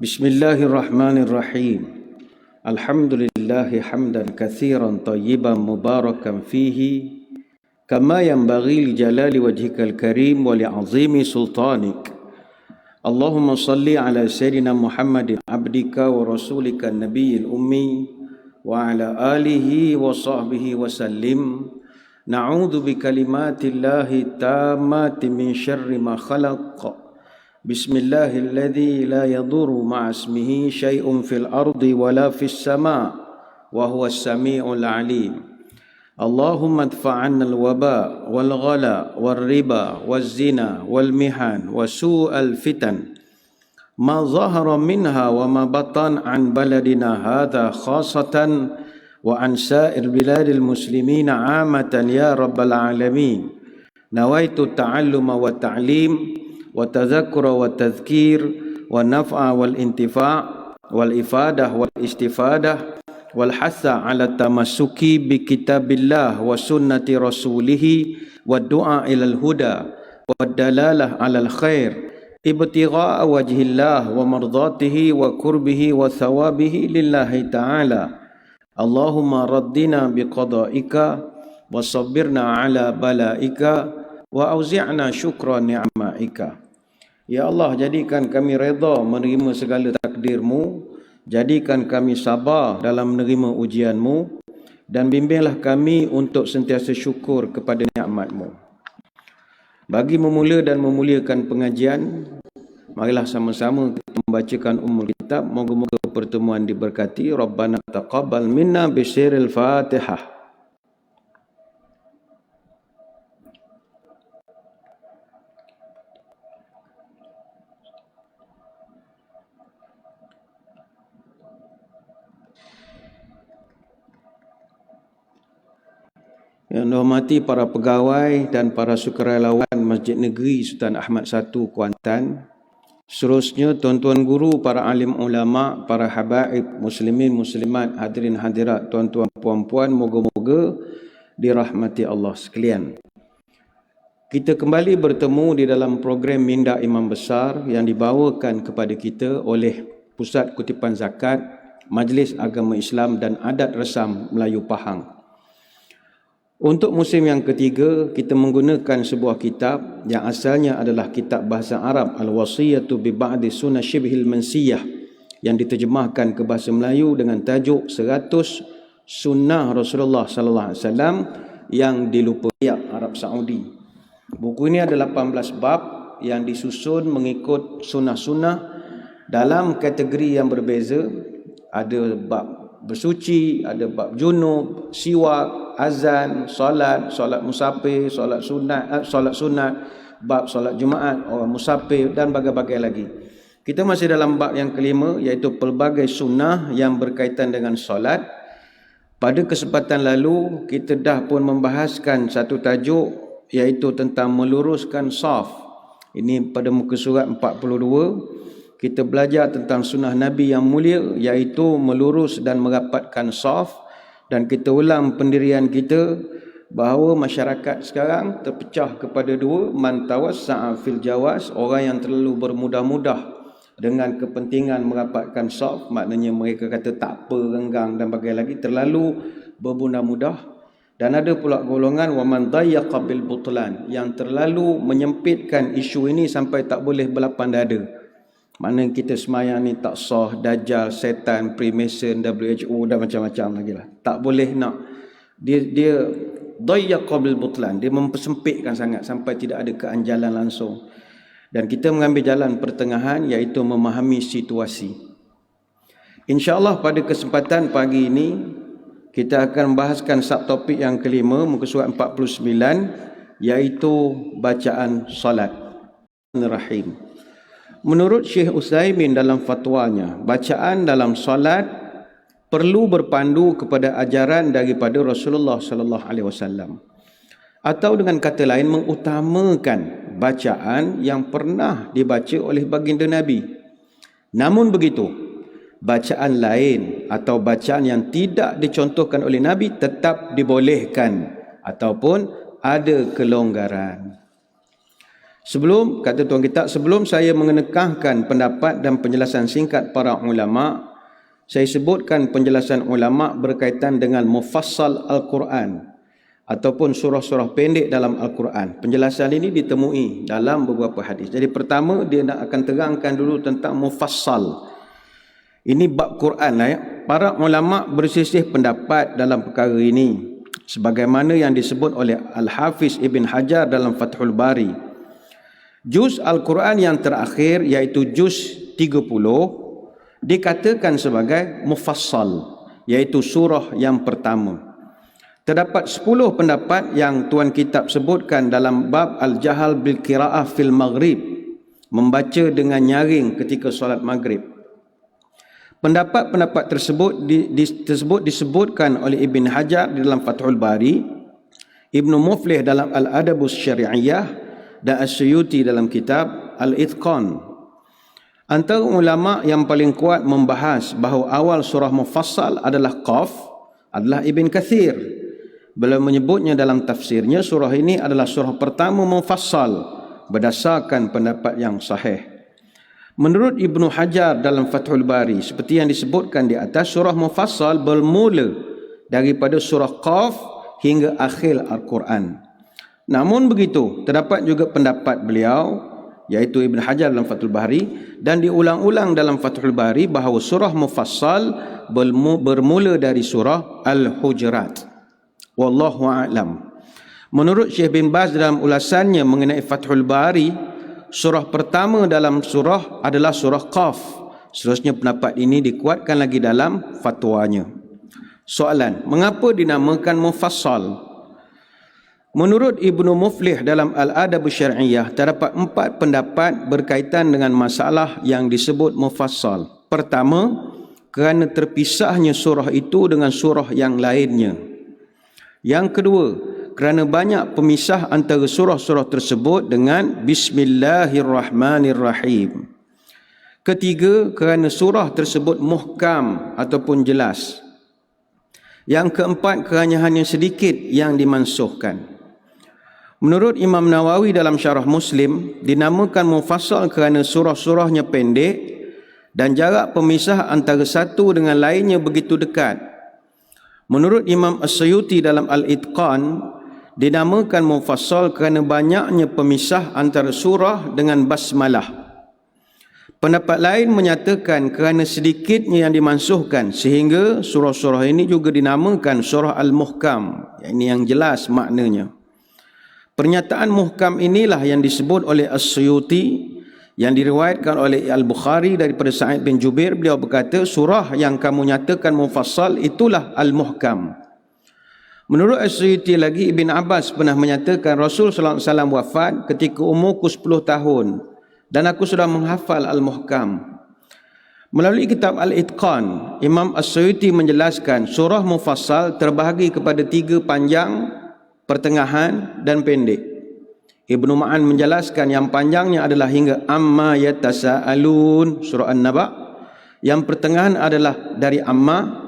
Bismillahirrahmanirrahim. Alhamdulillahi hamdan kathiran tayyiban mubarakan fihi kama yanbaghi li jalali wajhikal karim wa li azimi sultanik. Allahumma salli ala sayyidina Muhammadin abdika wa rasulika nabiyil ummi wa ala alihi wa sahbihi wa sallim. Na'udzu bi kalimatillahi tammati min syarri ma khalaq. Bismillahilladzi la yadurru ma'a ismihi syai'un fil ardi wala fis sama' wa huwas sami'ul 'alim. Allahumma adfa'anna al-waba wal ghala wal riba waz zina wal mihan wa su'al fitan ma zahara minha wa ma batan an baladina hadha khasatan wa an sa'ir biladil muslimina 'amatan ya rabbal alamin. Nawaitu ta'alluma wa ta'lim wa tadhakkura wa tadhkir wa naf'a wal intifa' wal ifadah wal istifadah wal hassa ala tamassuki bi kitabillah wa sunnati rasulih wa du'a ilal huda wa dalalah alal khair ibtigha'a wajhillah wa mardatihi wa qurbihi wa thawabihi lillahi ta'ala. Allahumma raddina bi qada'ika wa sabbirna ala bala'ika wa auzi'na syukra ni'ma'ika. Ya Allah, jadikan kami redha menerima segala takdir-Mu, jadikan kami sabar dalam menerima ujian-Mu, dan bimbinglah kami untuk sentiasa syukur kepada nikmat-Mu. Bagi memula dan memuliakan pengajian, marilah sama-sama kita membacakan Ummul Kitab. Moga-moga pertemuan diberkati. Rabbana taqabbal minna bisyiril Fatihah. Yang dihormati para pegawai dan para sukarelawan Masjid Negeri Sultan Ahmad I Kuantan. Seterusnya tuan-tuan guru, para alim ulama, para habaib, muslimin, muslimat, hadirin hadirat, tuan-tuan puan-puan, moga-moga dirahmati Allah sekalian. Kita kembali bertemu di dalam program Minda Imam Besar yang dibawakan kepada kita oleh Pusat Kutipan Zakat, Majlis Agama Islam dan Adat Resam Melayu Pahang. Untuk musim yang ketiga, kita menggunakan sebuah kitab yang asalnya adalah kitab bahasa Arab, Al-Wasiyatu bi Ba'di Sunnah Shibhil Mansiyah, yang diterjemahkan ke bahasa Melayu dengan tajuk 100 Sunnah Rasulullah sallallahu alaihi wasallam yang dilupakan Arab Saudi. Buku ini ada 18 bab yang disusun mengikut sunnah-sunnah dalam kategori yang berbeza. Ada bab bersuci, ada bab junub, siwak, azan, solat musafir, solat sunat, bab solat Jumaat, orang musafir dan berbagai-bagai lagi. Kita masih dalam bab yang kelima, iaitu pelbagai sunnah yang berkaitan dengan solat. Pada kesempatan lalu kita dah pun membahaskan satu tajuk, iaitu tentang meluruskan saf. Ini pada muka surat 42. Kita belajar tentang sunnah Nabi yang mulia, iaitu melurus dan merapatkan saf. Dan kita ulang pendirian kita bahawa masyarakat sekarang terpecah kepada dua. Man tawassa'a fil jawaz, orang yang terlalu bermudah-mudah dengan kepentingan merapatkan saf, maknanya mereka kata tak apa, renggang dan bagai lagi, terlalu bermudah-mudah. Dan ada pula golongan wa man dayyaqa bil butlan, yang terlalu menyempitkan isu ini sampai tak boleh berlapan dada. Mana kita semayang ni tak sah, dajjal, setan, Freemason, WHO dan macam-macam lagi lah. Tak boleh nak. Dia dayyaqa bil butlan, dia mempersempitkan sangat sampai tidak ada keanjalan langsung. Dan kita mengambil jalan pertengahan, iaitu memahami situasi. InsyaAllah pada kesempatan pagi ini kita akan membahaskan subtopik yang kelima, muka surat 49, iaitu bacaan salat. Rahim. Menurut Syekh Utsaimin dalam fatwanya, bacaan dalam solat perlu berpandu kepada ajaran daripada Rasulullah sallallahu alaihi wasallam. Atau dengan kata lain, mengutamakan bacaan yang pernah dibaca oleh baginda Nabi. Namun begitu, bacaan lain atau bacaan yang tidak dicontohkan oleh Nabi tetap dibolehkan ataupun ada kelonggaran. Sebelum, kata tuan kitab, sebelum saya mengenekahkan pendapat dan penjelasan singkat para ulama, saya sebutkan penjelasan ulama berkaitan dengan mufassal Al-Quran ataupun surah-surah pendek dalam Al-Quran. Penjelasan ini ditemui dalam beberapa hadis. Jadi pertama dia nak akan terangkan dulu tentang mufassal. Ini bab Quran lah ya. Para ulama berselisih pendapat dalam perkara ini, sebagaimana yang disebut oleh Al-Hafiz Ibn Hajar dalam Fathul Bari. Juz Al-Quran yang terakhir, iaitu juz 30, dikatakan sebagai mufassal, iaitu surah yang pertama. Terdapat 10 pendapat yang tuan kitab sebutkan dalam bab Al-Jahal bil Qira'ah fil Maghrib, membaca dengan nyaring ketika solat maghrib. Pendapat-pendapat tersebut disebutkan oleh Ibn Hajar dalam Fathul Bari, Ibnu Muflih dalam Al-Adabus Syari'iyah, dan As-Suyuti dalam kitab Al-Itqan. Antara ulama yang paling kuat membahas bahawa awal surah mufassal adalah Qaf adalah Ibn Kathir. Beliau menyebutnya dalam tafsirnya surah ini adalah surah pertama mufassal berdasarkan pendapat yang sahih. Menurut Ibnu Hajar dalam Fathul Bari, seperti yang disebutkan di atas, surah mufassal bermula daripada surah Qaf hingga akhir Al-Quran. Namun begitu, terdapat juga pendapat beliau, iaitu Ibn Hajar dalam Fathul Bari, dan diulang-ulang dalam Fathul Bari bahawa surah mufassal bermula dari surah Al-Hujurat. Wallahu a'lam. Menurut Syekh bin Baz dalam ulasannya mengenai Fathul Bari, surah pertama dalam surah adalah surah Qaf. Seterusnya pendapat ini dikuatkan lagi dalam fatwanya. Soalan, mengapa dinamakan mufassal? Menurut Ibnu Muflih dalam Al-Adab Syari'iyah, terdapat 4 pendapat berkaitan dengan masalah yang disebut mufassal. Pertama, kerana terpisahnya surah itu dengan surah yang lainnya. Yang kedua, kerana banyak pemisah antara surah-surah tersebut dengan Bismillahirrahmanirrahim. Ketiga, kerana surah tersebut muhkam ataupun jelas. Yang keempat, kerana hanya sedikit yang dimansuhkan. Menurut Imam Nawawi dalam Syarah Muslim, dinamakan mufassal kerana surah-surahnya pendek dan jarak pemisah antara satu dengan lainnya begitu dekat. Menurut Imam As-Suyuti dalam Al-Itqan, dinamakan mufassal kerana banyaknya pemisah antara surah dengan basmalah. Pendapat lain menyatakan kerana sedikitnya yang dimansuhkan, sehingga surah-surah ini juga dinamakan surah Al-Muhkam. Ini yang jelas maknanya. Pernyataan muhkam inilah yang disebut oleh As-Suyuti, yang diriwayatkan oleh Al-Bukhari daripada Sa'id bin Jubair. Beliau berkata, surah yang kamu nyatakan mufassal itulah Al-Muhkam. Menurut As-Suyuti lagi, Ibn Abbas pernah menyatakan Rasul SAW wafat ketika umurku 10 tahun dan aku sudah menghafal Al-Muhkam. Melalui kitab Al-Itqan, Imam As-Suyuti menjelaskan surah mufassal terbahagi kepada 3 panjang, pertengahan dan pendek. Ibnu Ma'an menjelaskan yang panjangnya adalah hingga Amma Yatasa'alun, surah An-Naba. Yang pertengahan adalah dari Amma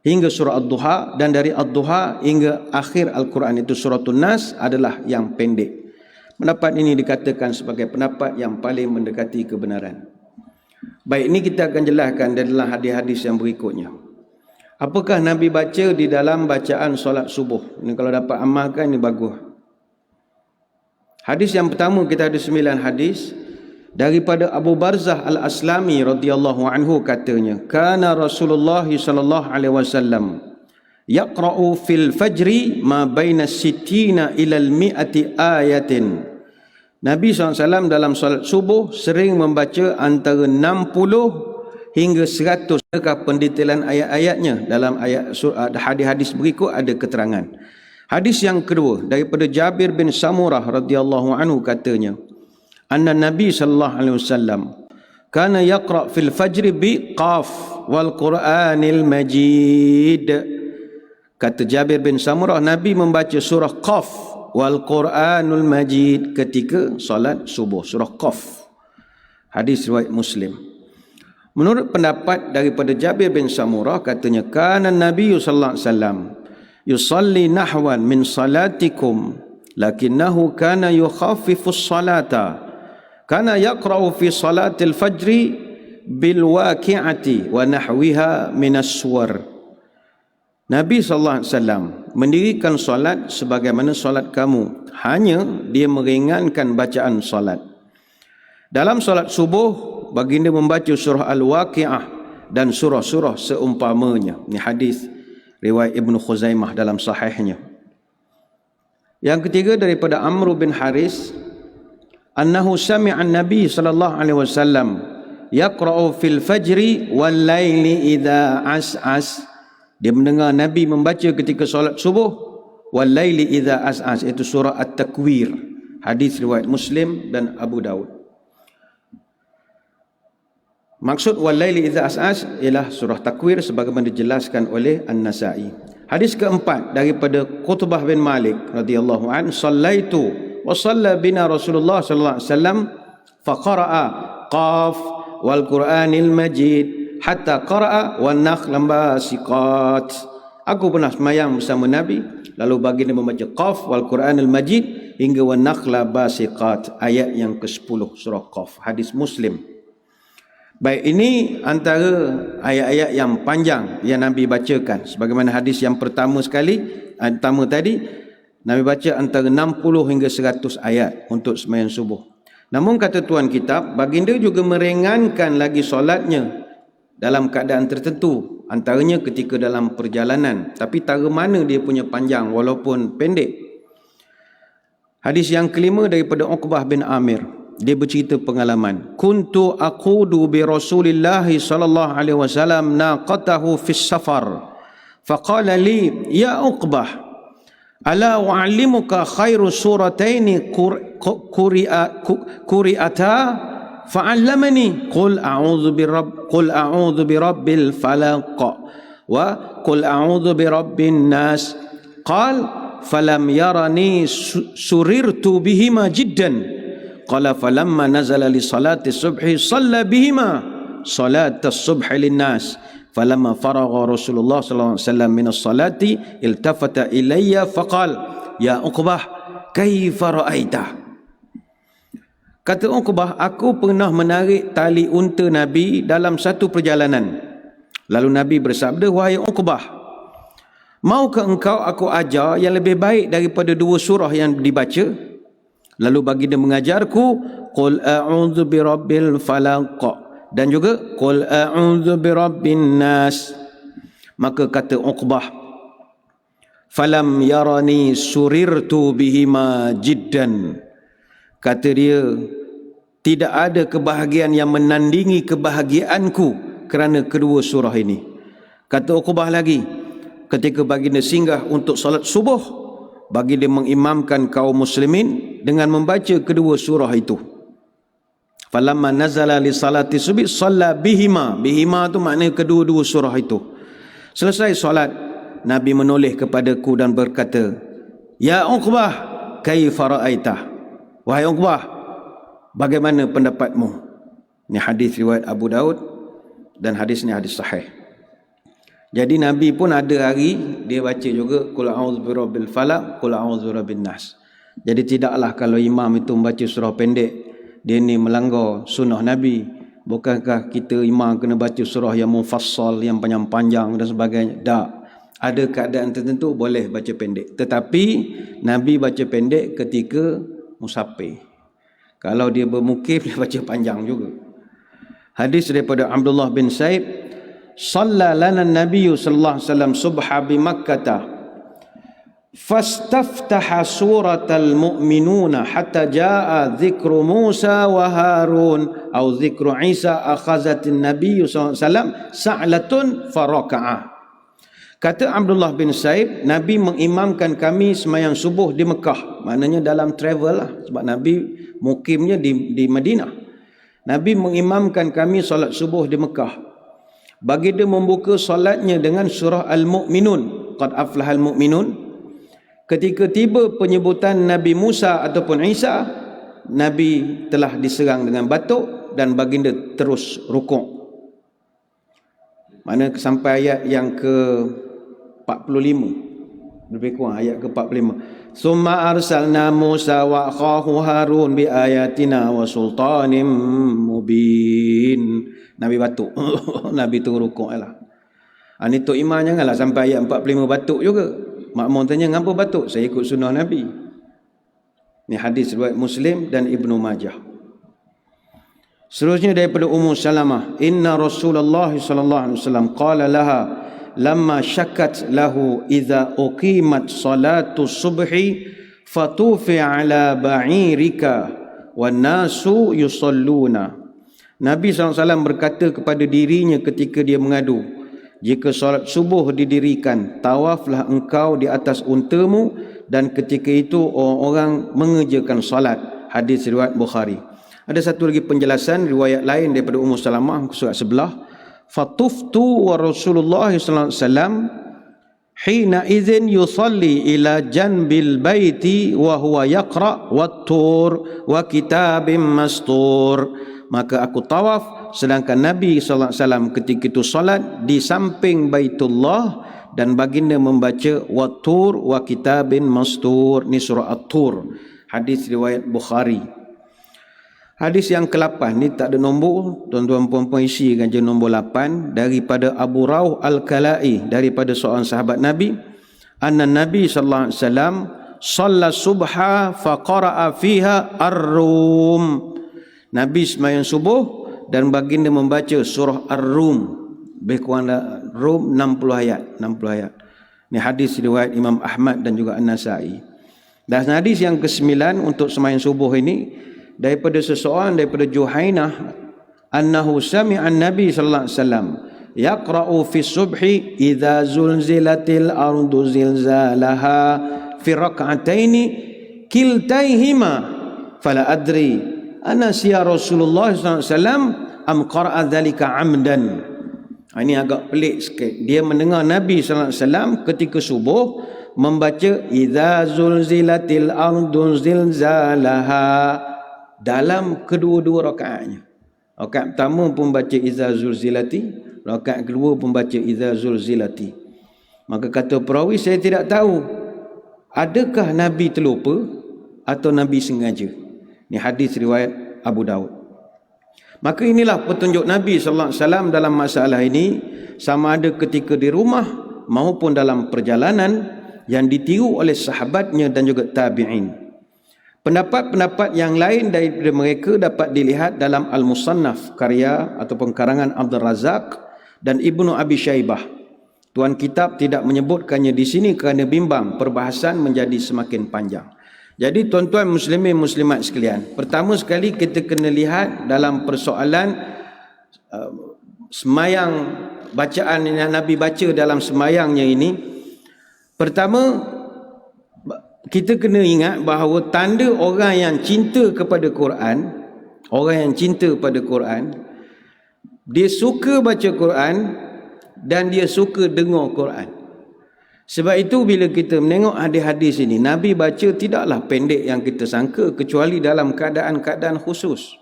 hingga surah Ad-Duha, dan dari Ad-Duha hingga akhir Al-Quran, itu suratul Nas, adalah yang pendek. Pendapat ini dikatakan sebagai pendapat yang paling mendekati kebenaran. Baik, ini kita akan jelaskan dalam hadis-hadis yang berikutnya. Apakah Nabi baca di dalam bacaan solat subuh? Ini kalau dapat amalkan, ini bagus. Hadis yang pertama, kita ada 9 hadis. Daripada Abu Barzah Al-Aslami radhiyallahu anhu katanya, kana Rasulullah sallallahu alaihi wasallam yaqra'u fil fajri ma baina sittina ila al-mi'ati ayatin. Nabi SAW dalam solat subuh sering membaca antara 60 hingga 100. Adakah pendetailan ayat-ayatnya? Dalam ayat hadis-hadis berikut ada keterangan. Hadis yang kedua daripada Jabir bin Samurah radhiyallahu anhu katanya, anna Nabi sallallahu alaihi wasallam kana yaqra fil fajr bi qaf wal Qur'anil Majid. Kata Jabir bin Samurah, Nabi membaca surah Qaf wal Qur'anul Majid ketika solat subuh, surah Qaf. Hadis riwayat Muslim. Menurut pendapat daripada Jabir bin Samurah, katanya kana Nabi sallallahu alaihi wasallam yusalli nahwan min salatikum lakinnahu kana yukhaffifu as-salata, kana yaqra'u fi salatil fajri bil waqi'ati wa nahwiha min as-suwar. Nabi SAW mendirikan solat sebagaimana solat kamu, hanya dia meringankan bacaan solat. Dalam solat subuh, baginda membaca surah Al-Waqi'ah dan surah-surah seumpamanya. Ini hadis riwayat Ibnu Khuzaimah dalam sahihnya. Yang ketiga daripada Amr bin Haris, annahu sami'a an-nabi sallallahu alaihi wasallam yaqra'u fil fajri wal laili idza as'as. Dia mendengar Nabi membaca ketika solat subuh, wal laili idza as'as, itu surah At-Takwir. Hadis riwayat Muslim dan Abu Daud. Maksud wal laili idza as'as ialah surah Takwir sebagaimana dijelaskan oleh An-Nasa'i. Hadis keempat daripada Qutbah bin Malik radhiyallahu an, sallaitu wa shalla bina Rasulullah sallallahu alaihi wasallam fa qara'a qaf wal Qur'anil Majid hatta qara'a wan nakhlam basiqat. Aku pernah sembahyang bersama Nabi, lalu baginda membaca Qaf wal Quranil Majid hingga wan nakhla basiqat, ayat yang ke-10 surah Qaf. Hadis Muslim. Baik, ini antara ayat-ayat yang panjang yang Nabi bacakan. Sebagaimana hadis yang pertama tadi, Nabi baca antara 60 hingga 100 ayat untuk sembahyang subuh. Namun kata tuan kitab, baginda juga meringankan lagi solatnya dalam keadaan tertentu, antaranya ketika dalam perjalanan, tapi tara mana dia punya panjang walaupun pendek. Hadis yang kelima daripada Uqbah bin Amir, dia bercerita pengalaman, kuntu aqudu bi Rasulillah sallallahu alaihi wasallam naqatahu fi safar faqala li ya Uqbah ala u'allimuka khairu surataini quri'ata fa'allamani qul a'udzu birabbil falaq wa qul a'udzu birabbin nas. Qal falam yarani surirtu bihima jiddan. Qala falamma nazala li salati subhi shalla bihima salat as-subhi lin-nas. Falamma faragha Rasulullah sallallahu alaihi wasallam min as-salati iltafata ilayya faqal ya Uqbah kaifa ra'aita. Kata Uqbah, aku pernah menarik tali unta Nabi dalam satu perjalanan. Lalu Nabi bersabda, wahai Uqbah, maukah engkau aku ajar yang lebih baik daripada dua surah yang dibaca? Lalu baginda mengajarku, qul a'udzu birabbil falaq, dan juga qul a'udzu birabbin nas. Maka kata Uqbah, falam yarani surirtu bihima jiddan. Kata dia, tidak ada kebahagiaan yang menandingi kebahagiaanku kerana kedua surah ini. Kata Uqbah lagi, ketika baginda singgah untuk solat subuh, baginda mengimamkan kaum muslimin dengan membaca kedua surah itu. Falamma nazala li salati subhi shalla bihima. Bihima tu maknanya kedua-dua surah itu. Selesai solat, Nabi menoleh kepadaku dan berkata, ya Uqbah kaifa ra'aita. Wahai Uqbah, bagaimana pendapatmu? Ini hadis riwayat Abu Daud dan hadis ni hadis sahih. Jadi Nabi pun ada hari dia baca juga qul a'udzu birabbil falaq, qul a'udzu birabbin nas. Jadi tidaklah kalau imam itu membaca surah pendek, dia ni melanggar sunnah Nabi. Bukankah kita imam kena baca surah yang mufassal, yang panjang-panjang dan sebagainya? Tak. Ada keadaan tertentu boleh baca pendek. Tetapi Nabi baca pendek ketika musafir. Kalau dia bermukim, dia baca panjang juga. Hadis daripada Abdullah bin Saib, shalla lana an-nabiy sallallahu alaihi wasallam subha bi Makkah fastaftaha suratal mu'minuna hatta jaa dzikru Musa wa Harun atau dzikru Isa akhazatin nabiy sallallahu alaihi wasallam sa'latun faraka'a. Kata Abdullah bin Saib, Nabi mengimamkan kami sembahyang subuh di Mekah. Maknanya dalam travel lah, sebab Nabi mukimnya di Madinah. Nabi mengimamkan kami solat subuh di Mekah. Baginda membuka solatnya dengan surah Al-Mu'minun, qad aflahal mu'minun. Ketika tiba penyebutan Nabi Musa ataupun Isa, Nabi telah diserang dengan batuk dan baginda terus rukuk. Mana sampai ayat yang ke 45. Lebih kurang ayat ke-45. Summa arsalna Musa wa akhahu Harun bi ayatina wa sultanim mubin. Nabi batuk. Nabi tu rukuk lah. Ini Tok Imam janganlah sampai ayat 45 batuk juga. Makmum tanya, ngapa batuk? Saya ikut sunnah Nabi. Ini hadis riwayat Muslim dan Ibnu Majah. Seterusnya daripada Ummu Salamah, inna Rasulullah sallallahu alaihi wasallam qala laha lamma syakkat lahu idza uqimat salatu subhi fatufi ala ba'irika wan nasu yusalluna. Nabi SAW berkata kepada dirinya ketika dia mengadu, jika solat subuh didirikan, tawaflah engkau di atas untamu, dan ketika itu orang-orang mengerjakan solat. Hadis riwayat Bukhari. Ada satu lagi penjelasan riwayat lain daripada Ummu Salamah surat sebelah. Fatuftu wa Rasulullah sallallahu alaihi wasallam hina idzin yusalli ila janbil baiti wa huwa yaqra wat-tur wa kitabim mastur. Maka aku tawaf sedangkan Nabi sallallahu alaihi wasallam ketika itu salat di samping Baitullah dan baginda membaca wat-tur wa kitabin mastur. Ni surah At-Tur. Hadis riwayat Bukhari. Hadis yang ke-8 ni tak ada nombor, tuan-tuan puan-puan isi kan je nombor 8, daripada Abu Rauh Al-Kalai, daripada seorang sahabat Nabi, anna Nabi sallallahu alaihi wasallam shalla subha fa qara'a fiha Ar-Rum. Nabi sembahyang subuh dan baginda membaca surah Ar-Rum. Lebih kurang Rum 60 ayat, 60 ayat. Ni hadis riwayat Imam Ahmad dan juga An-Nasai. Dan hadis yang ke-9 untuk sembahyang subuh ini daripada seseorang daripada Juhainah, annahu sami'an Nabi sallallahu alaihi wasallam yaqra'u fi subhi idza zulzilatil ardu zilzalaha fi rak'ataini kiltaihima fala adri anasiya Rasulullah sallallahu alaihi wasallam am qara'a dzalika amdan. Ini agak pelik sikit. Dia mendengar Nabi sallallahu alaihi wasallam ketika subuh membaca idza zulzilatil ardu zilzalaha dalam kedua-dua rakaatnya. Rakaat pertama pun baca idza zulzilati, rakaat kedua pun baca idza zulzilati. Maka kata perawi, saya tidak tahu adakah Nabi terlupa atau Nabi sengaja. Ini hadis riwayat Abu Daud. Maka inilah petunjuk Nabi sallallahu alaihi wasallam dalam masalah ini, sama ada ketika di rumah maupun dalam perjalanan, yang ditiru oleh sahabatnya dan juga tabi'in. Pendapat-pendapat yang lain daripada mereka dapat dilihat dalam Al-Musannaf, karya ataupun karangan Abdul Razak dan Ibnu Abi Syaibah. Tuan kitab tidak menyebutkannya di sini kerana bimbang perbahasan menjadi semakin panjang. Jadi tuan-tuan muslimin muslimat sekalian, pertama sekali kita kena lihat dalam persoalan semayang, bacaan yang Nabi baca dalam semayangnya ini. Pertama, kita kena ingat bahawa tanda orang yang cinta kepada Quran, orang yang cinta pada Quran, dia suka baca Quran dan dia suka dengar Quran. Sebab itu bila kita menengok hadis-hadis ini, Nabi baca tidaklah pendek yang kita sangka, kecuali dalam keadaan-keadaan khusus.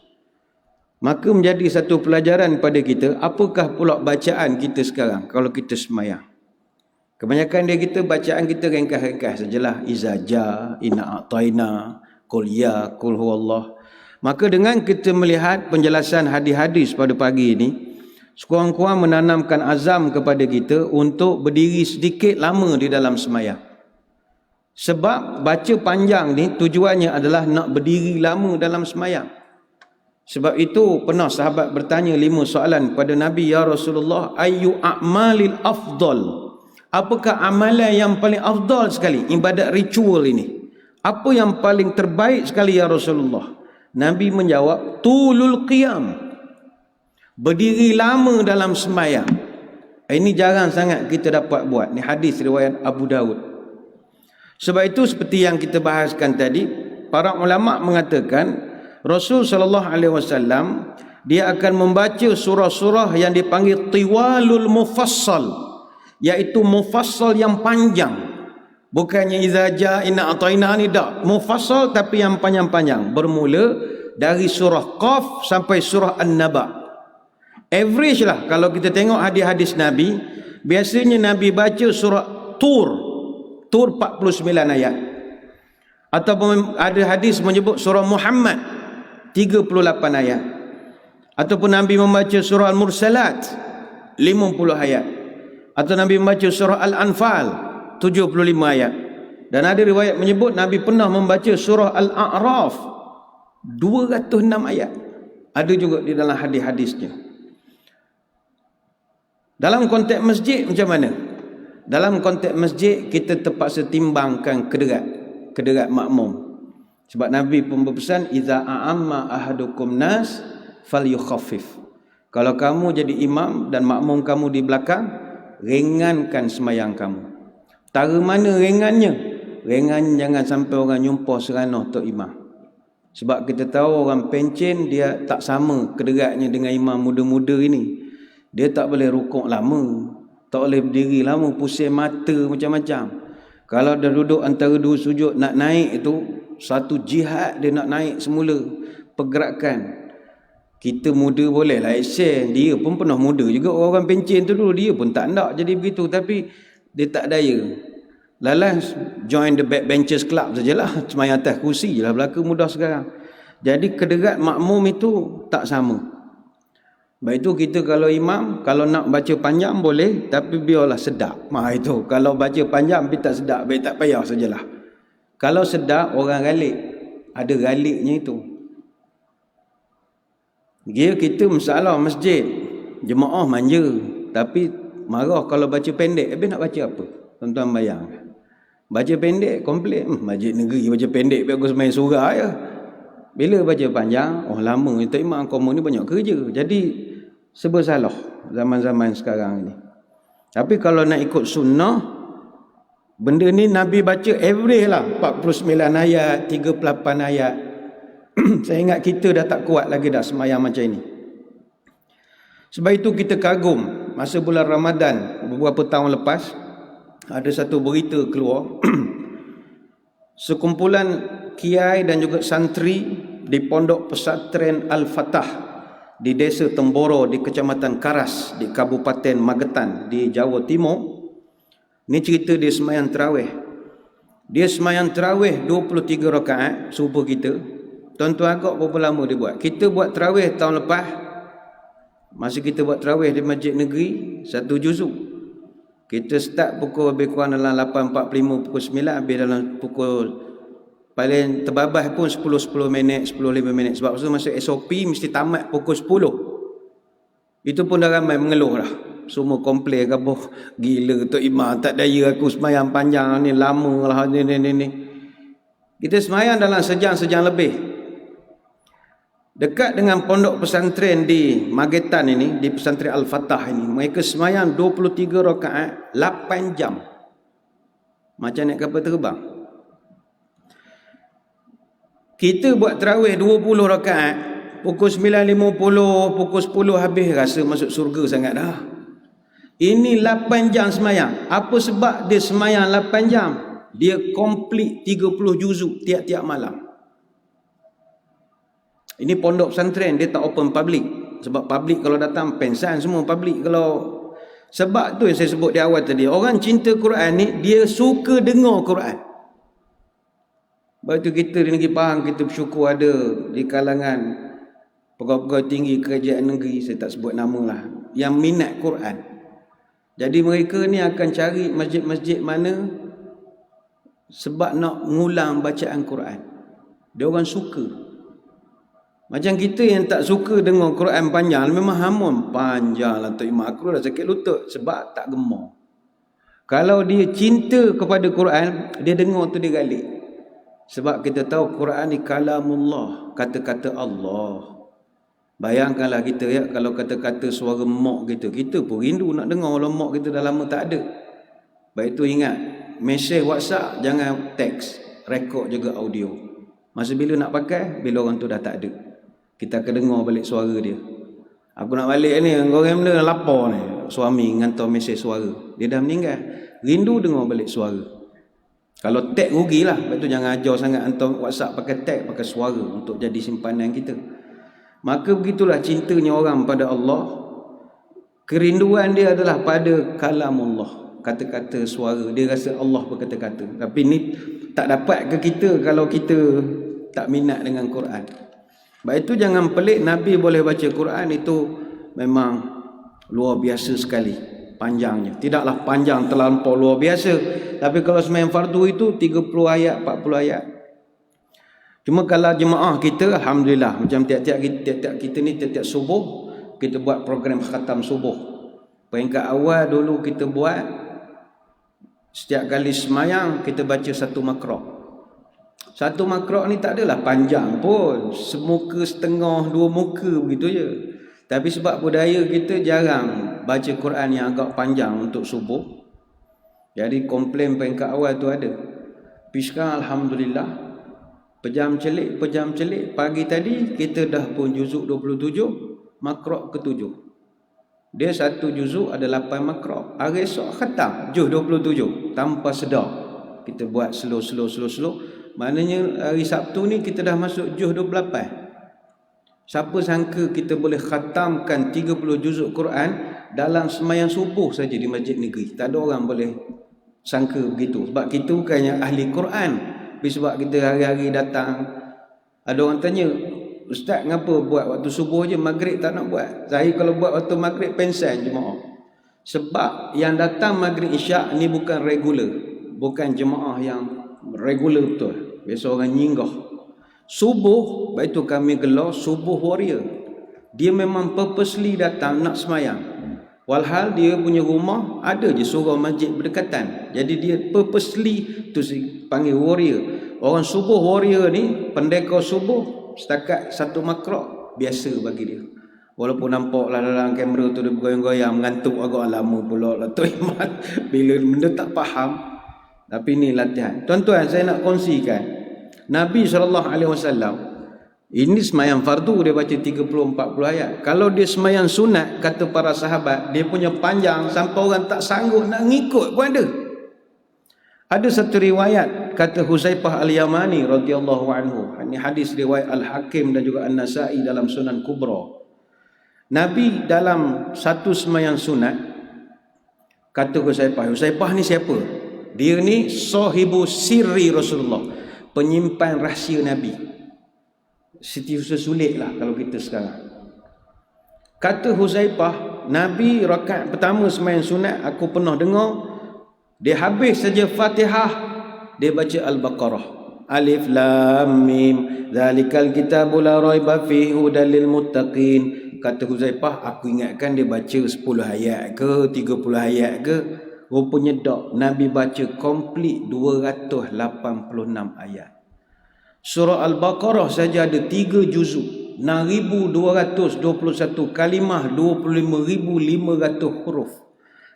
Maka menjadi satu pelajaran pada kita, apakah pula bacaan kita sekarang kalau kita semayang. Kebanyakan dia kita bacaan kita ringkas-ringkas sajalah. Izaja, inna a'taina, qul ya, qul huwallah. Maka dengan kita melihat penjelasan hadis-hadis pada pagi ini, sekurang-kurang menanamkan azam kepada kita untuk berdiri sedikit lama di dalam semayang. Sebab baca panjang ni tujuannya adalah nak berdiri lama dalam semayang. Sebab itu pernah sahabat bertanya 5 soalan pada Nabi, ya Rasulullah, ayyu a'malil afdal? Apakah amalan yang paling afdal sekali, ibadat ritual ini? Apa yang paling terbaik sekali ya Rasulullah? Nabi menjawab, tulul qiyam. Berdiri lama dalam semayang. Ini jarang sangat kita dapat buat. Ini hadis riwayat Abu Daud. Sebab itu seperti yang kita bahaskan tadi, para ulama mengatakan Rasul sallallahu alaihi wasallam dia akan membaca surah-surah yang dipanggil tiwalul mufassal, iaitu mufassal yang panjang. Bukannya izaja inna ataina ni tak, mufassal tapi yang panjang-panjang, bermula dari surah Qaf sampai surah An-Naba. Average lah kalau kita tengok hadis-hadis Nabi, biasanya Nabi baca surah Tur Tur 49 ayat. Ataupun ada hadis menyebut surah Muhammad 38 ayat. Ataupun Nabi membaca surah Al-Mursalat 50 ayat. Atau Nabi membaca surah Al-Anfal 75 ayat. Dan ada riwayat menyebut Nabi pernah membaca surah Al-A'raf 206 ayat. Ada juga di dalam hadis-hadisnya. Dalam konteks masjid macam mana? Dalam konteks masjid kita terpaksa timbangkan kederat makmum. Sebab Nabi pun berpesan, iza a'amma ahadukum nas falyukhaffif. Kalau kamu jadi imam dan makmum kamu di belakang, ringankan semayang kamu. Tara mana ringannya? Ringan jangan sampai orang nyumpah seranah tok imam. Sebab kita tahu orang pencen dia tak sama kederatnya dengan imam muda-muda ini. Dia tak boleh rukuk lama, tak boleh berdiri lama, pusing mata macam-macam. Kalau dah duduk antara dua sujud nak naik itu satu jihad, dia nak naik semula pergerakan. Kita muda boleh lah action, dia pun pernah muda juga orang pencen tu dulu, dia pun tak nak jadi begitu, tapi dia tak daya. Lalas join the backbenchers club sajalah, cuma atas kursi je lah berlaku mudah sekarang. Jadi kederat makmum itu tak sama. Baik itu kita kalau imam, kalau nak baca panjang boleh, tapi biarlah sedap. Itu kalau baca panjang tapi tak sedap, baik tak payah sajalah. Kalau sedap orang galik, ada galiknya itu. Dia kita masalah masjid, jemaah manja, tapi marah kalau baca pendek. Habis nak baca apa? Tuan-tuan bayang. Baca pendek komplain, masjid negeri baca pendek biar aku semain surah ya. Bila baca panjang, lama itu imam kamu ni banyak kerja. Jadi serba salah zaman-zaman sekarang ni. Tapi kalau nak ikut sunnah, benda ni Nabi baca every lah, 49 ayat, 38 ayat. Saya ingat kita dah tak kuat lagi dah semayang macam ini. Sebab itu kita kagum masa bulan Ramadan beberapa tahun lepas, ada satu berita keluar. Sekumpulan kiai dan juga santri di Pondok Pesantren Al-Fatah di Desa Temboro di Kecamatan Karas di Kabupaten Magetan di Jawa Timur. Ini cerita dia semayang tarawih. Dia semayang tarawih 23 rakaat subuh kita. Tuan-tuan agak berapa lama dia buat? Kita buat tarawih tahun lepas. Masa kita buat tarawih di Masjid Negeri, 1 juzuk. Kita start pukul lebih kurang dalam 8.45, pukul 9, habis dalam pukul paling terbabas pun 10 minit, 10-5 minit. Sebab masa SOP mesti tamat pukul 10. Itu pun dah ramai mengeluh lah. Semua komplain ke boh, gila Tok Imam tak daya aku semayang panjang ni, lama lah ni. Kita semayang dalam sejam lebih. Dekat dengan pondok pesantren di Magetan ini, di pesantren Al-Fatah ini, mereka semayang 23 rakaat 8 jam. Macam naik kapal terbang. Kita buat tarawih 20 rakaat, pukul 9.50, pukul 10 habis, rasa masuk surga sangat dah. Ini 8 jam semayang. Apa sebab dia semayang 8 jam? Dia komplit 30 juzuk tiap-tiap malam. Ini pondok pesantren, dia tak open public. Sebab public kalau datang pensan semua public kalau. Sebab tu yang saya sebut di awal tadi, orang cinta Quran ni dia suka dengar Quran. Sebab tu kita di negeri Pahang, kita bersyukur ada di kalangan pegawai-pegawai tinggi kerajaan negeri, saya tak sebut nama lah, yang minat Quran. Jadi mereka ni akan cari masjid-masjid mana sebab nak ngulang bacaan Quran. Dia orang suka. Macam kita yang tak suka dengar Quran panjang, memang hamun panjang lah Tok Imam, aku dah sakit lutut sebab tak gemar. Kalau dia cinta kepada Quran, dia dengar tu dia galik. Sebab kita tahu Quran ni kalamullah, kata-kata Allah. Bayangkanlah kita ya, kalau kata-kata suara mak kita pun rindu nak dengar, kalau mak kita dah lama tak ada. Baik tu ingat, mesej WhatsApp jangan teks, rekod juga audio. Masa bila nak pakai, bila orang tu dah tak ada, kita akan dengar balik suara dia. Aku nak balik ni, orang benda lapar ni, suami hantar mesej suara, dia dah meninggal, rindu dengar balik suara. Kalau tag rugilah, lepas tu jangan ajar sangat hantar WhatsApp pakai tag, pakai suara untuk jadi simpanan kita. Maka begitulah cintanya orang pada Allah. Kerinduan dia adalah pada kalamullah, kata-kata suara. Dia rasa Allah berkata-kata. Tapi ni tak dapat ke kita kalau kita tak minat dengan Quran. Sebab itu jangan pelik, Nabi boleh baca Quran itu memang luar biasa sekali panjangnya. Tidaklah panjang terlampau luar biasa. Tapi kalau sembahyang fardu itu 30 ayat, 40 ayat. Cuma kalau jemaah kita, alhamdulillah, macam tiap-tiap kita ni tiap-tiap subuh kita buat program khatam subuh. Peringkat awal dulu kita buat, setiap kali semayang kita baca satu makra'. Satu makra' ni tak adalah panjang pun, semuka setengah, 2 muka begitu je. Tapi sebab budaya kita jarang baca Quran yang agak panjang untuk subuh, jadi komplain peringkat awal tu ada. Tapi sekarang alhamdulillah, pejam celik, pagi tadi kita dah pun juzuk 27, makra' ke-7. Dia satu juzuk ada 8 makra'. Hari esok khatam juz 27 tanpa sedar. Kita buat slow. Maknanya hari Sabtu ni kita dah masuk juz 28. Siapa sangka kita boleh khatamkan 30 juzuk Quran dalam sembahyang subuh saja di masjid negeri. Tak ada orang boleh sangka begitu. Sebab kita bukannya ahli Quran. Tapi sebab kita hari-hari datang, ada orang tanya, Ustaz kenapa buat waktu subuh je, maghrib tak nak buat? Saya kalau buat waktu maghrib pensan jemaah. Sebab yang datang maghrib isyak ni bukan regular, bukan jemaah yang regular betul. Biasa orang nyinggah. Subuh, baik tu kami gelar subuh warrior. Dia memang purposely datang nak semayang. Walhal dia punya rumah ada je surau masjid berdekatan. Jadi dia purposely tu panggil warrior. Orang subuh warrior ni, pendekar subuh setakat satu makra' biasa bagi dia. Walaupun nampaklah dalam kamera tu dia bergoyang-goyang, mengantuk agak lama pula lah tu Iman. Bila benda tak faham. Tapi ni latihan. Tuan-tuan, saya nak kongsikan Nabi SAW ini semayang fardu dia baca 30-40 ayat. Kalau dia semayang sunat, kata para sahabat, dia punya panjang sampai orang tak sanggup nak ngikut pun ada. Ada satu riwayat kata Huzaifah Al-Yamani radhiyallahu anhu. Ini hadis riwayat Al-Hakim dan juga An-Nasa'i dalam Sunan Kubra. Nabi dalam satu semayang sunat, kata Huzaifah ni siapa? Dia ni sahibu sirri Rasulullah, penyimpan rahsia Nabi. Siti sulit lah kalau kita sekarang. Kata Huzaifah, Nabi rakaat pertama sembahyang sunat aku pernah dengar, dia habis saja Fatihah dia baca Al-Baqarah. Alif Lam Mim Zalikal kitabu la raiba fihi hudal lil muttaqin. Kata Huzaifah, aku ingatkan dia baca 10 ayat ke 30 ayat ke. Rupanya tak, Nabi baca komplit 286 ayat. Surah Al-Baqarah saja ada 3 juzuk, 6,221 kalimah, 25,500 huruf.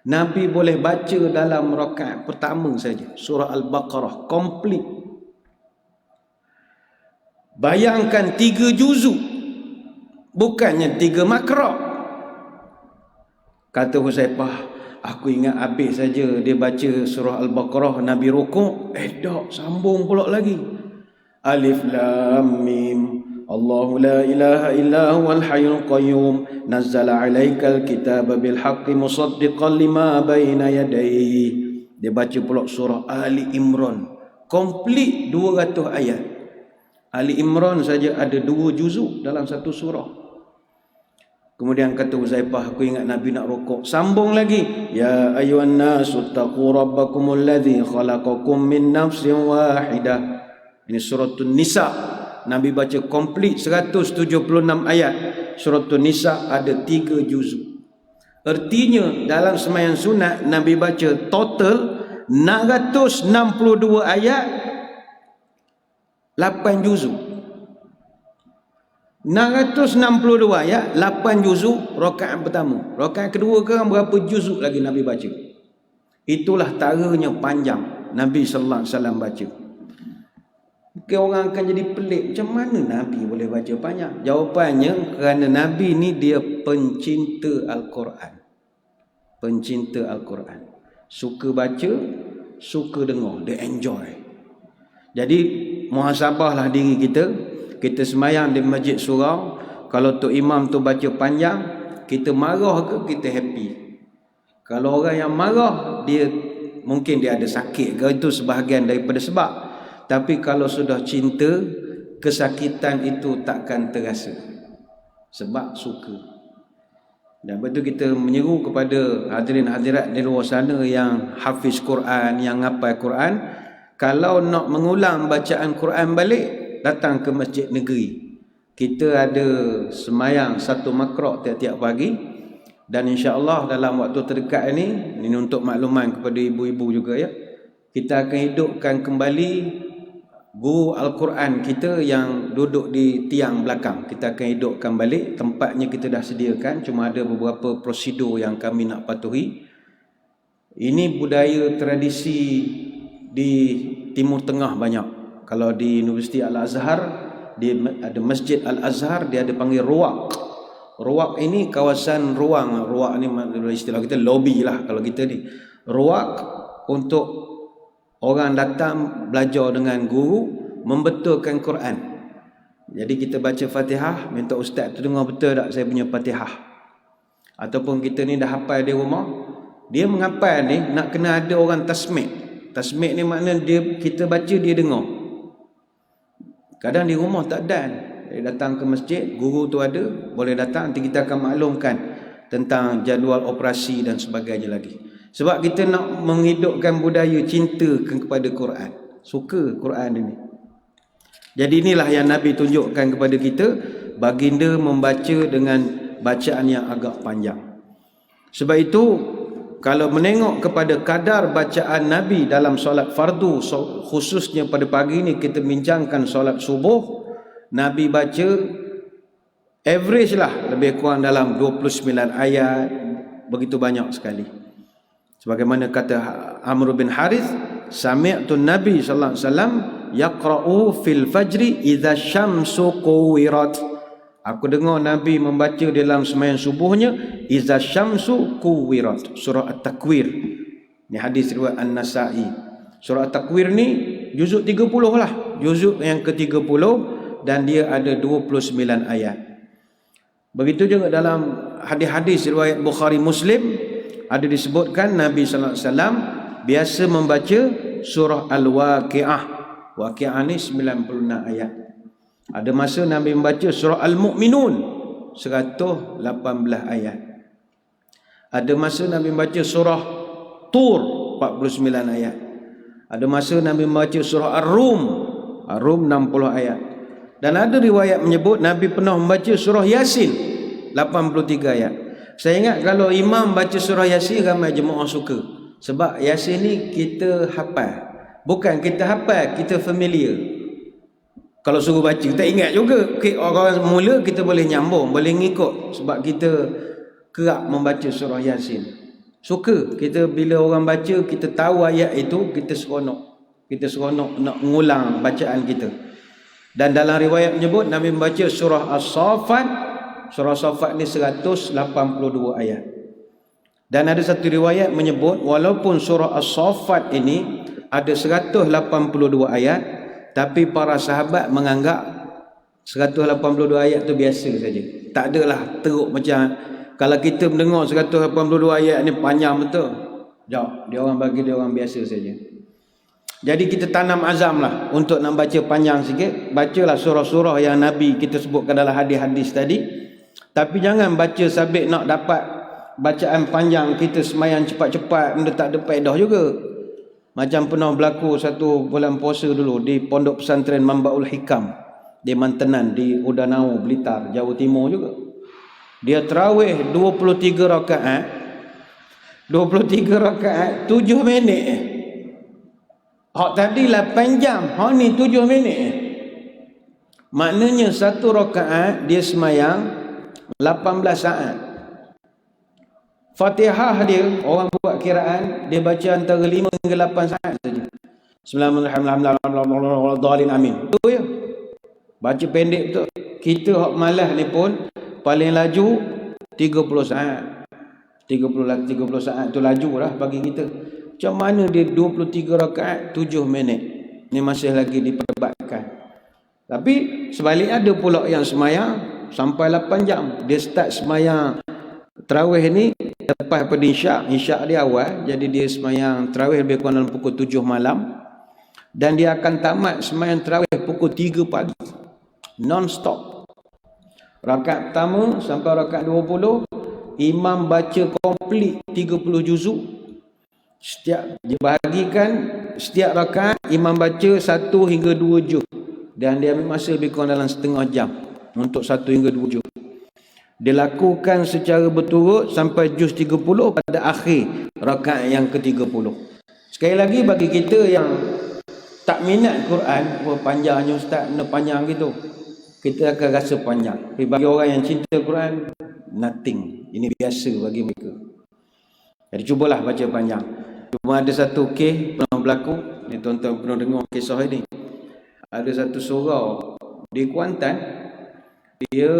Nabi boleh baca dalam rakaat pertama saja surah Al-Baqarah komplit. Bayangkan 3 juzuk, bukannya 3 makra'. Kata Huzaifah, aku ingat habis saja dia baca surah Al-Baqarah, Nabi rukuk, tak, sambung pula lagi. Alif Lam Mim Allahu la ilaha illa huwal hayyul qayyum nazzala 'alaikal kitaba bil haqqi musaddiqan lima baina yadayhi. Dia baca pula surah Ali Imran komplit 200 ayat. Ali Imran saja ada 2 juzuk dalam satu surah. Kemudian kata Huzaifah, aku ingat Nabi nak rukuk, sambung lagi, ya ayyuhan nasu taqu rabbakumul ladzi khalaqakum min nafsin wahidah. Ini suratul Nisa. Nabi baca komplit 176 ayat. Suratul Nisa ada 3 juzuk. Artinya dalam sembahyang sunat Nabi baca total 662 ayat, 8 juzuk. 662 ayat, 8 juzuk rakaat pertama. Rakaat kedua kan berapa juzuk lagi Nabi baca. Itulah taranya panjang Nabi sallallahu alaihi wasallam baca. Mungkin orang akan jadi pelik, macam mana Nabi boleh baca panjang? Jawapannya, kerana Nabi ni dia pencinta Al-Quran. Pencinta Al-Quran. Suka baca, suka dengar, dia enjoy. Jadi muhasabahlah diri kita. Kita semayang di masjid surau, kalau Tok Imam tu baca panjang, kita marah ke kita happy? Kalau orang yang marah, dia mungkin dia ada sakit ke, itu sebahagian daripada sebab. Tapi kalau sudah cinta, kesakitan itu takkan terasa. Sebab suka. Dan betul kita menyeru kepada hadirin hadirat di luar sana yang hafiz Quran, yang hafal Quran, kalau nak mengulang bacaan Quran balik, datang ke masjid negeri. Kita ada semayang satu makrak tiap-tiap pagi. Dan insya-Allah dalam waktu terdekat ini untuk makluman kepada ibu-ibu juga ya, kita akan hidupkan kembali guru Al-Quran kita yang duduk di tiang belakang. Kita akan hidupkan balik. Tempatnya kita dah sediakan, cuma ada beberapa prosedur yang kami nak patuhi. Ini budaya tradisi di Timur Tengah banyak. Kalau di Universiti Al-Azhar, dia ada Masjid Al-Azhar, dia ada panggil ruwaq. Ruwaq ini kawasan ruang. Ruwaq ni istilah kita lobby lah kalau kita ni. Ruwaq untuk orang datang belajar dengan guru, membetulkan Quran. Jadi kita baca Fatihah, minta ustaz tu dengar betul tak saya punya Fatihah. Ataupun kita ni dah hafal di rumah, dia menghafal ni nak kena ada orang tasmik. Tasmik ni makna kita baca dia dengar. Kadang di rumah tak ada. Datang ke masjid, guru tu ada, boleh datang, nanti kita akan maklumkan tentang jadual operasi dan sebagainya lagi. Sebab kita nak menghidupkan budaya cinta kepada Quran. Suka Quran ini. Jadi inilah yang Nabi tunjukkan kepada kita, baginda membaca dengan bacaan yang agak panjang. Sebab itu, kalau menengok kepada kadar bacaan Nabi dalam solat fardu, khususnya pada pagi ini kita bincangkan solat subuh, Nabi baca average lah lebih kurang dalam 29 ayat, begitu banyak sekali. Sebagaimana kata Amr bin Harith, sami'tu Nabi sallallahu alaihi wasallam yaqra'u fil fajri idza syamsu kuwirat. Aku dengar Nabi membaca dalam sembahyang subuhnya idza syamsu kuwirat, surah At-Takwir. Ni hadis riwayat An-Nasa'i. Surah At-Takwir ni juzuk 30 lah, juzuk yang ke-30, dan dia ada 29 ayat. Begitu juga dalam hadis-hadis riwayat Bukhari Muslim ada disebutkan Nabi sallallahu alaihi wasallam biasa membaca surah Al-Waqiah. Waqiah ni 96 ayat. Ada masa Nabi membaca surah Al-Mu'minun 118 ayat. Ada masa Nabi membaca surah Tur 49 ayat. Ada masa Nabi membaca surah Ar-Rum 60 ayat. Dan ada riwayat menyebut Nabi pernah membaca surah Yasin 83 ayat. Saya ingat kalau imam baca surah Yasin, ramai jemaah suka. Sebab Yasin ni kita hafal. Bukan kita hafal, kita familiar. Kalau suruh baca, kita ingat juga. Orang mula kita boleh nyambung, boleh ngikut. Sebab kita kerap membaca surah Yasin. Suka. Kita bila orang baca, kita tahu ayat itu, kita seronok. Kita seronok nak mengulang bacaan kita. Dan dalam riwayat menyebut Nabi membaca surah As-Saffat. Surah As-Saffat ni 182 ayat. Dan ada satu riwayat menyebut walaupun surah As-Saffat ini ada 182 ayat, tapi para sahabat menganggap 182 ayat tu biasa saja. Tak adalah teruk macam kalau kita mendengar 182 ayat ni panjang betul. Jauh, dia orang bagi dia orang biasa saja. Jadi kita tanam azam lah untuk nak baca panjang sikit. Bacalah surah-surah yang Nabi kita sebutkan dalam hadis-hadis tadi. Tapi jangan baca sabit nak dapat bacaan panjang, kita semayang cepat-cepat, benda tak ada faedah juga. Macam pernah berlaku satu bulan puasa dulu di Pondok Pesantren Mambaul Hikam di Mantenan, di Udanau, Blitar, Jawa Timur juga. Dia tarawih 23 rakaat. 23 rakaat 7 minit. Hak tadi 8 jam, hak ni 7 minit. Maknanya satu rakaat dia semayang 18 saat. Fatihah dia, orang buat kiraan, dia baca antara 5 hingga 8 saat saja. Bismillahirrahmanirrahim. Amin. Itu ya. Baca pendek betul. Kita hak malas ni pun paling laju 30 saat. 30 saat tu laju lah bagi kita. Macam mana dia 23 rakaat 7 minit. Ni masih lagi diperdebatkan. Tapi sebaliknya ada pula yang semayang sampai 8 jam. Dia start semayang tarawih ni lepas pada isyak dia awal, jadi dia semayang tarawih lebih kurang dalam pukul 7 malam, dan dia akan tamat semayang tarawih pukul 3 pagi non-stop. Rakaat pertama sampai rakaat 20, imam baca komplit 30 juzuk. Setiap dibahagikan, setiap rakaat imam baca 1 hingga 2 juz, dan dia ambil masa lebih kurang dalam setengah jam untuk 1 hingga 2 juz. Dilakukan secara berturut sampai juz 30 pada akhir rakaat yang ke-30. Sekali lagi, bagi kita yang tak minat Quran, panjangnya ustaz, panjang gitu, kita akan rasa panjang. Tapi bagi orang yang cinta Quran, nothing. Ini biasa bagi mereka. Jadi cubalah baca panjang. Cuma ada satu kes pernah berlaku, ni tuan-tuan pernah dengar kisah ini. Ada satu surau di Kuantan, dia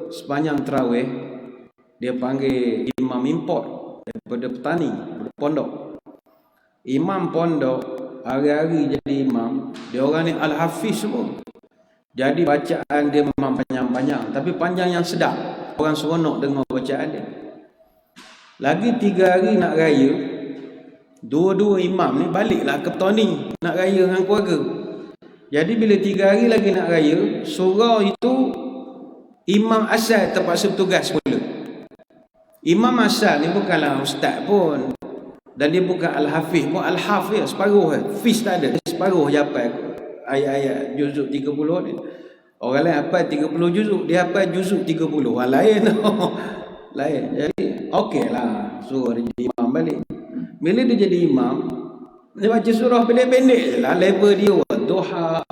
sepanjang tarawih dia panggil imam import daripada petani, daripada pondok. Imam pondok hari-hari jadi imam, dia orang ni al-hafiz semua. Jadi bacaan dia memang panjang-panjang, tapi panjang yang sedap. Orang seronok dengar bacaan dia. Lagi 3 hari nak raya, dua-dua imam ni baliklah ke petani nak raya dengan keluarga. Jadi bila 3 hari lagi nak raya, surau itu imam asal terpaksa bertugas pula. Imam asal ni bukanlah ustaz pun, dan dia bukan al-hafiz pun, al-hafiz separuh, fiz tak ada, separuh je hafal ayat-ayat juzuk 30 ni. Orang lain hafal 30 juzuk, dia hafal juzuk 30. Orang lain lain. Jadi okeylah, suruh dia jadi imam balik. Bila dia jadi imam, dia baca surah pendek-pendek je lah, level dia duha,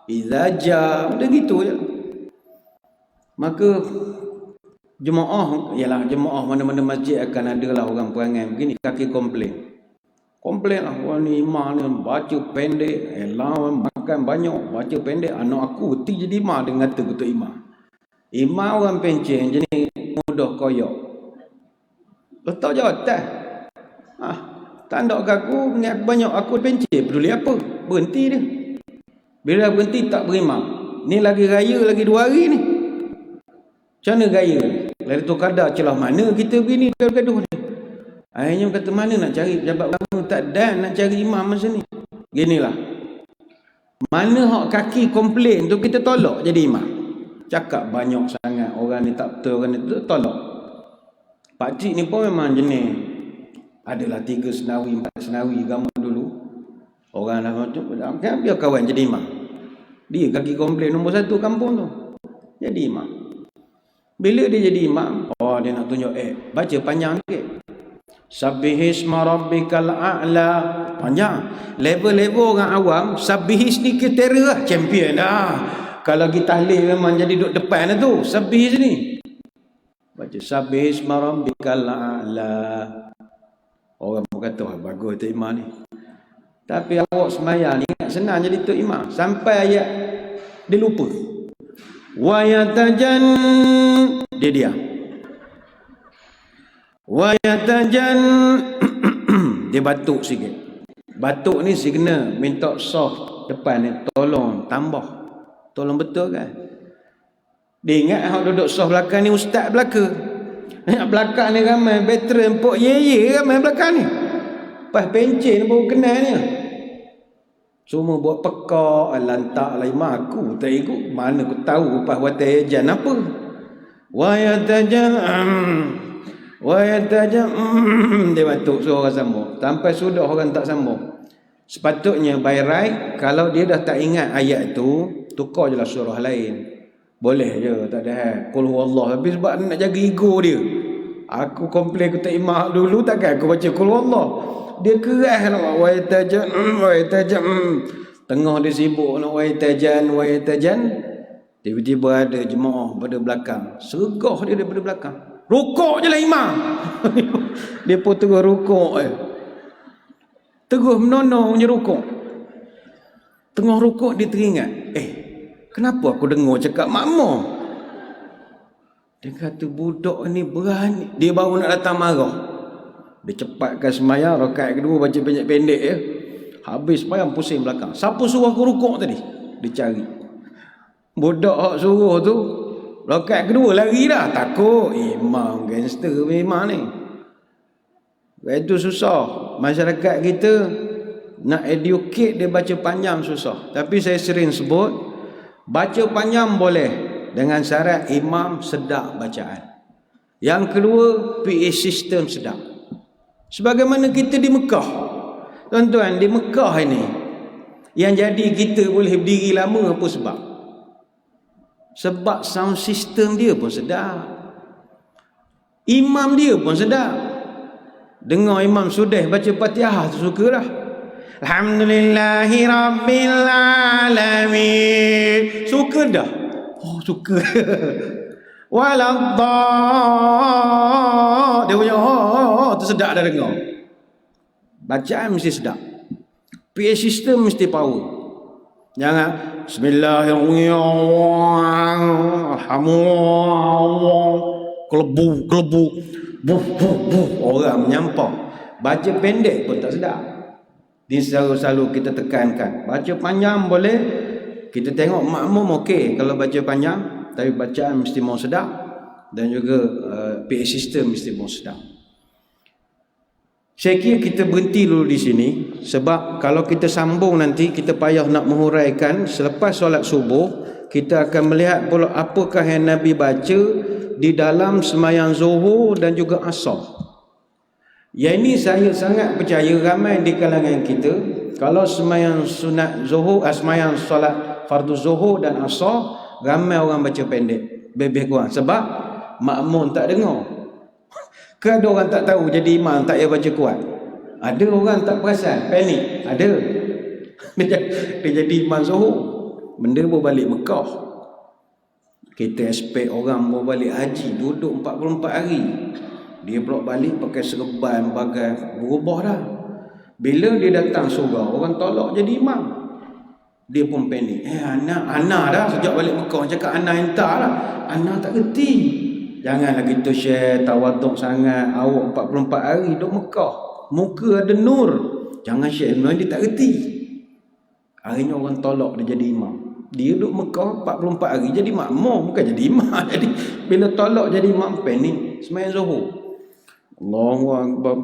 idza ja, udah gitu je. Maka jemaah, ialah jemaah mana-mana masjid akan ada lah orang perangai begini, kaki komplain lah, orang ni imam ni baca pendek, makan banyak, baca pendek. Anak aku berhenti jadi imam, dia kata betul imam orang pencen jenis mudah koyok, letak jawatan. Tak nak aku niat banyak, aku pencen, peduli apa, berhenti dia. Bila berhenti tak berimam, ni lagi raya lagi 2 hari ni, macam mana gaya? Lalu tu kadar celah mana kita begini gaduh ni. Akhirnya kata mana nak cari pejabat agama tak dan nak cari imam macam ni. Ginilah. Mana hak kaki komplain tu kita tolak jadi imam. Cakap banyak sangat orang ni tak betul, orang ni tak tolak. Pak cik ni pun memang jenis adalah 3 senawi 4 senawi agama dulu. Orang dah macam kan biar kawan jadi imam. Dia kaki komplain nombor 1 kampung tu. Jadi imam. Bila dia jadi imam, dia nak tunjuk baca panjang sikit. Sabbihisma rabbikal a'la, panjang. Level-level orang awam, sabbihis ni kriteria lah, champion dah. Kalau kita tahlil memang jadi duduk depan lah tu, sabbihis ni. Baca sabbihisma rabbikal a'la. Orang pun kata, bagus tu imam ni. Tapi awak semayang ni senang jadi tu imam. Sampai ayat dia lupa. Wa yatajan, dia diam. Wa yatajan, dia batuk sikit. Batuk ni kena minta soft depan ni, tolong tambah. Tolong betul kan? Dia ingat hak duduk soft belakang ni ustaz belaka. Yang belakang ni ramai veteran pok ye ramai belakang ni. Pas pencen baru kenal ni. Semua buat pekak, lantak lah imam aku tak ikut. Mana aku tahu pas watajan apa. Wa yatajan, dia batuk suruh orang sambung. Sampai sudah orang tak sambung. Sepatutnya by right, kalau dia dah tak ingat ayat tu, tukar je lah surah lain. Boleh je, tak ada hal. Qul huwallah. Tapi sebab nak jaga ego dia. Aku komplain aku tak imam dulu, takkan aku baca qul huwallah. Dia keras nak wa yatajan, tengah dia sibuk nak wa yatajan, tiba-tiba ada jemaah pada belakang, sergah dia daripada belakang, rukuk je lah imam. Dia pun terus rukuk, terus menonong je rukuk. Tengah rukuk dia teringat, kenapa aku dengar cakap makmum? Dia kata budak ni berani, dia baru nak datang marah. Dia cepatkan semayang, rakaat kedua baca pendek-pendek ya. Habis semayang pusing belakang. Siapa suruh aku rukuk tadi? Dia cari. Budak hak suruh tu, rakaat kedua lari dah. Takut imam gangster memang ni. Itu susah. Masyarakat kita nak educate dia baca panjang susah. Tapi saya sering sebut, baca panjang boleh dengan syarat imam sedap bacaan. Yang kedua, PA system sedap. Sebagaimana kita di Mekah. Tuan-tuan, di Mekah ini yang jadi kita boleh berdiri lama apa sebab? Sebab sound system dia pun sedap. Imam dia pun sedap. Dengar imam sudah baca Fatihah tu suka dah. Alhamdulillahi Rabbil Alamin. Suka dah. Oh, suka. Waladdah. Dia punya tu sedap dah dengar. Bacaan mesti sedap. PA system mesti power. Jangan Bismillahirrahmanirrahim. Kelebu. Buh. Orang menyampah. Baca pendek pun tak sedap. Ini selalu kita tekankan. Baca panjang boleh. Kita tengok makmum okey kalau baca panjang. Tapi bacaan mesti mau sedap. Dan juga PA system mesti mau sedap. Saya kira kita berhenti dulu di sini. Sebab kalau kita sambung nanti, kita payah nak menghuraikan. Selepas solat subuh, kita akan melihat pula apakah yang Nabi baca di dalam sembahyang zuhur dan juga asar. Yang ini saya sangat percaya ramai di kalangan kita, kalau sembahyang sunat zuhur, sembahyang solat fardu zuhur dan asar, ramai orang baca pendek, lebih kurang. Sebab makmum tak dengar. Ke ada orang tak tahu jadi imam tak payah baca kuat? Ada orang tak perasan, panik. Ada. Dia jadi imam zuhur. Benda bawa balik Mekah. Kita expect orang bawa balik haji, duduk 44 hari. Dia pulak balik pakai serban, bagai berubah dah. Bila dia datang surga, orang tolak jadi imam. Dia pun panik. Ana dah sejak balik Mekah cakap ana entah lah. Ana tak kerti. Janganlah kita share tawaduk sangat. Awak 44 hari duduk Mekah, muka ada nur. Jangan share nur, dia tak kerti. Akhirnya orang tolak dia jadi imam. Dia duduk Mekah 44 hari jadi makmum, bukan jadi imam. Jadi bila tolak jadi imam, panik. Sembahyang zuhur, Allahu Akbar,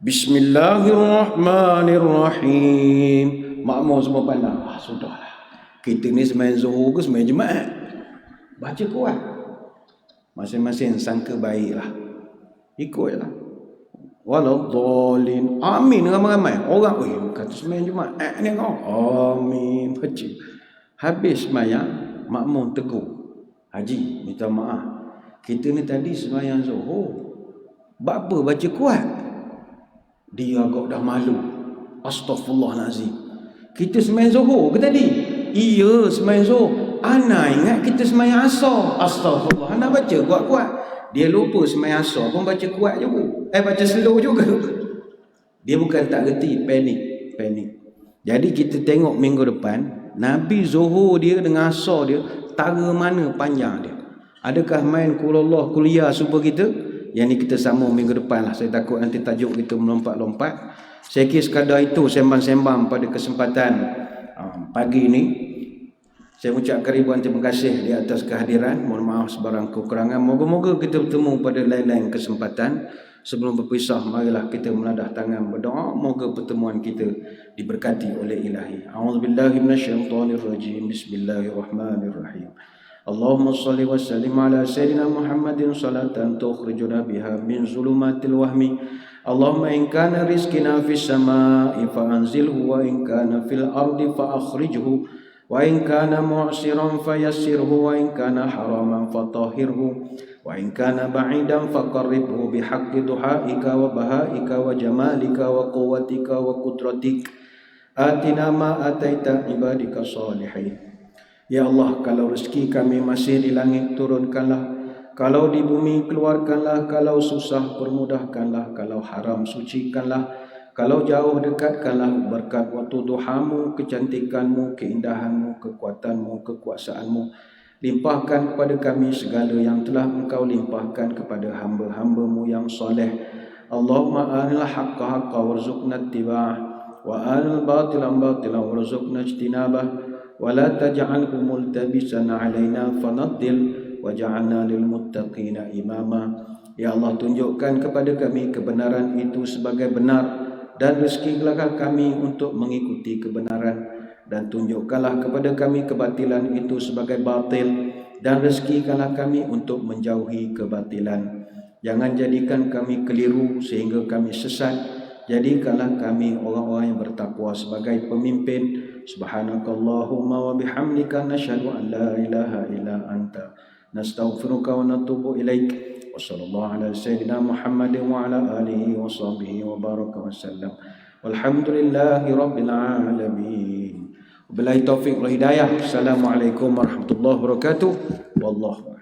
Bismillahirrahmanirrahim. Makmum semua pandang, sudahlah, kita ni sembahyang zuhur ke sembahyang Jumaat? Baca kuat. Masing-masing sangka baiklah, ikutlah. Waladhdallin. Amin ramai-ramai. Orang kata sembahyang Jumaat ni kau. Amin baca. Habis sembahyang, makmum tegur. Haji, minta maaf. Kita ni tadi sembahyang zuhur. Bapa baca kuat. Dia agak dah malu. Astaghfirullahalazim. Kita sembahyang zuhur ke tadi? Iya, sembahyang zuhur. Ana ingat kita sembahyang asar. Astagfirullah. Ana baca kuat-kuat. Dia lupa sembahyang asar pun baca kuat juga. Baca slow juga. Dia bukan tak reti, panik. Jadi kita tengok minggu depan, Nabi zuhur dia dengan asar dia, tara mana panjang dia. Adakah main kulallah kuliah super kita? Yang ni kita sambung minggu depan lah. Saya takut nanti tajuk kita melompat-lompat. Saya kira sekadar itu sembang-sembang pada kesempatan pagi ini. Saya ucapkan ribuan terima kasih di atas kehadiran. Mohon maaf sebarang kekurangan. Moga-moga kita bertemu pada lain-lain kesempatan. Sebelum berpisah, marilah kita menadah tangan berdoa. Moga pertemuan kita diberkati oleh Ilahi. A'udzubillahi minasyaitonirrajim. Bismillahirrahmanirrahim. Allahumma salli wa sallim ala Sayyidina Muhammadin salatan tukhrijuna biha min zulumatil wahmi. Allahumma in kana rizqina fis samaa'i fa anzilhu wa in kana fil ardi fa akhrijhu. Wa in kana mu'siran fayassirhu wa in kana haraman fatahhirhu wa in kana ba'idan faqarribhu bihaqqi duhaika wa bahaika wa jamalika wa quwwatika wa qudratik. Atina ma ataita ibadika salihin. Ya Allah, kalau rezeki kami masih di langit turunkanlah, kalau di bumi keluarkanlah, kalau susah permudahkanlah, kalau haram sucikanlah, kalau jauh dekatkanlah. Berkat waktu duhamu, kecantikanmu, keindahanmu, kekuatanmu, kekuasaanmu, limpahkan kepada kami segala yang telah engkau limpahkan kepada hamba-hambamu yang soleh. Allahumma aril haqqa haqqa warzuqna ittiba'ah wa aril batila batila warzuqna ijtinabah wa la taj'alhu multabisan alaina fanaddil waj'alna lil muttaqina imama. Ya Allah, tunjukkan kepada kami kebenaran itu sebagai benar dan rezekilah kami untuk mengikuti kebenaran, dan tunjukkanlah kepada kami kebatilan itu sebagai batil dan rezekikanlah kami untuk menjauhi kebatilan. Jangan jadikan kami keliru sehingga kami sesat. Jadikanlah kami orang-orang yang bertakwa sebagai pemimpin. Subhanakallahumma wa bihamdika nasyhadu an la ilaha illa anta nastaghfiruka wa natubu ilaik. Wassallallahu ala sayyidina Muhammadin wa ala alihi wa sahbihi wa baraka wa sallam. Walhamdulillahi rabbil alamin. Wabillahi taufiq wal hidayah. Assalamualaikum warahmatullahi wabarakatuh. Wallahu